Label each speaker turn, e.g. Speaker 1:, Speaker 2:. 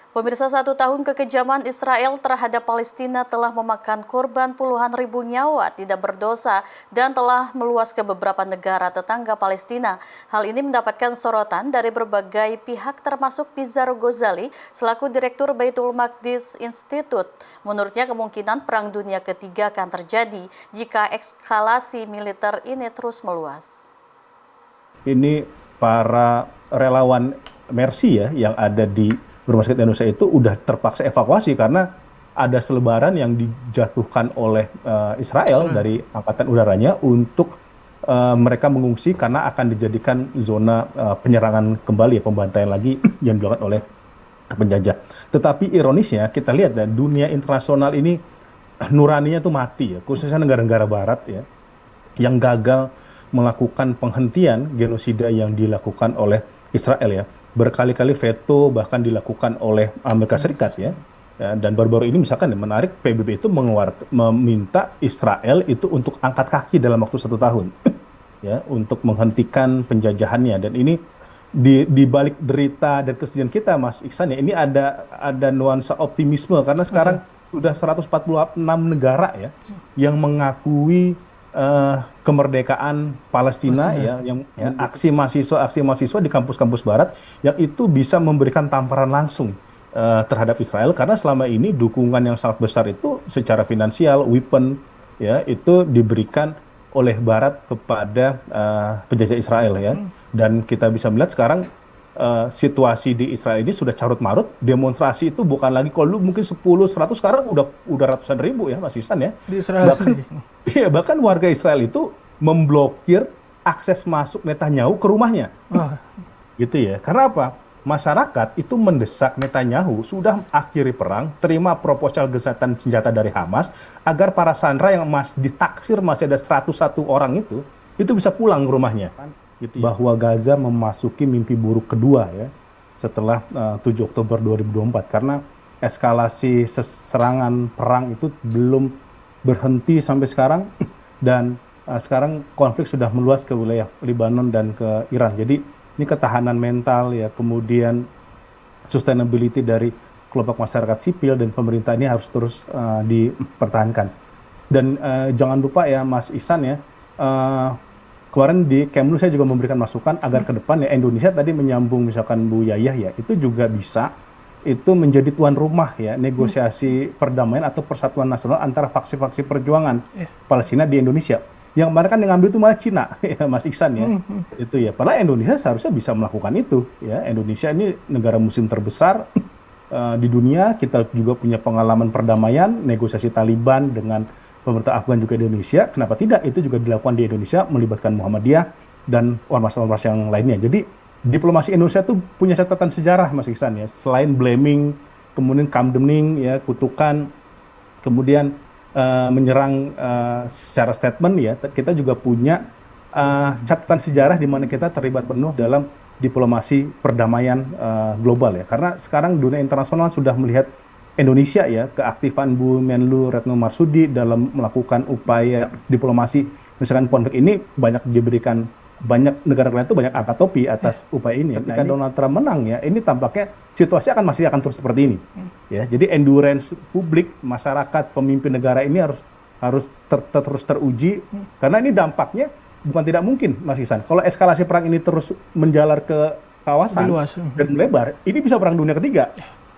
Speaker 1: Pemirsa, 1 tahun kekejaman Israel terhadap Palestina telah memakan korban puluhan ribu nyawa tidak berdosa dan telah meluas ke beberapa negara tetangga Palestina. Hal ini mendapatkan sorotan dari berbagai pihak termasuk Pizarro Ghazali selaku Direktur Baitul Maqdis Institute. Menurutnya kemungkinan Perang Dunia Ketiga akan terjadi jika eskalasi militer ini terus meluas.
Speaker 2: Ini para relawan Mercy ya yang ada di Rumah Sakit Indonesia itu udah terpaksa evakuasi karena ada selebaran yang dijatuhkan oleh Israel dari angkatan udaranya untuk mereka mengungsi karena akan dijadikan zona penyerangan kembali, pembantaian lagi yang dilakukan oleh penjajah. Tetapi ironisnya kita lihat ya, dunia internasional ini nuraninya tuh mati ya, khususnya negara-negara barat ya, yang gagal melakukan penghentian genosida yang dilakukan oleh Israel ya. Berkali-kali veto bahkan dilakukan oleh Amerika Serikat ya. Dan baru-baru ini misalkan menarik PBB itu meminta Israel itu untuk angkat kaki dalam waktu 1 tahun ya untuk menghentikan penjajahannya. Dan ini di balik derita dan kesedihan kita Mas Iksan ya, ini ada nuansa optimisme karena sekarang sudah 146 negara ya yang mengakui kemerdekaan Palestina ya, yang aksi mahasiswa di kampus-kampus barat yang itu bisa memberikan tamparan langsung terhadap Israel karena selama ini dukungan yang sangat besar itu secara finansial, weapon ya itu diberikan oleh barat kepada penjajah Israel ya. Dan kita bisa melihat sekarang situasi di Israel ini sudah carut-marut, demonstrasi itu bukan lagi kalau mungkin 10-100 sekarang udah ratusan ribu ya Mas Ihsan ya.
Speaker 3: Di Israel
Speaker 2: bahkan warga Israel itu memblokir akses masuk Netanyahu ke rumahnya. Gitu ya. Karena apa? Masyarakat itu mendesak Netanyahu sudah akhiri perang, terima proposal gencatan senjata dari Hamas agar para sandera yang ditaksir masih ada 101 orang itu bisa pulang ke rumahnya. Gitu ya. Bahwa Gaza memasuki mimpi buruk kedua ya setelah 7 Oktober 2024 karena eskalasi serangan perang itu belum berhenti sampai sekarang dan sekarang konflik sudah meluas ke wilayah Lebanon dan ke Iran. Jadi ini ketahanan mental ya, kemudian sustainability dari kelompok masyarakat sipil dan pemerintah ini harus terus dipertahankan. Dan jangan lupa ya Mas Ihsan ya, kemarin di Kemlu saya juga memberikan masukan agar ke depan ya Indonesia tadi menyambung misalkan Bu Yayah ya, itu juga bisa itu menjadi tuan rumah ya negosiasi perdamaian atau persatuan nasional antara faksi-faksi perjuangan Palestina di Indonesia. Yang kemarin kan yang ngambil itu malah Cina ya Mas Ihsan ya. Itu ya. Padahal Indonesia seharusnya bisa melakukan itu ya. Indonesia ini negara muslim terbesar di dunia, kita juga punya pengalaman perdamaian, negosiasi Taliban dengan pemerintah Afgan juga di Indonesia, kenapa tidak itu juga dilakukan di Indonesia melibatkan Muhammadiyah dan ormas-ormas yang lainnya. Jadi diplomasi Indonesia tuh punya catatan sejarah Mas Ihsan ya. Selain blaming, kemudian condemning ya, kutukan, kemudian menyerang secara statement ya, kita juga punya catatan sejarah di mana kita terlibat penuh dalam diplomasi perdamaian global ya. Karena sekarang dunia internasional sudah melihat Indonesia ya, keaktifan Bu Menlu Retno Marsudi dalam melakukan upaya diplomasi misalkan konflik ini banyak negara-negara itu banyak angkat topi atas upaya ini. Ketika Donald Trump menang ya, ini tampaknya situasi masih akan terus seperti ini. Ya, jadi endurance publik, masyarakat, pemimpin negara ini harus terus teruji karena ini dampaknya bukan tidak mungkin Mas Ihsan. Kalau eskalasi perang ini terus menjalar ke kawasan dan melebar, ini bisa perang dunia ketiga.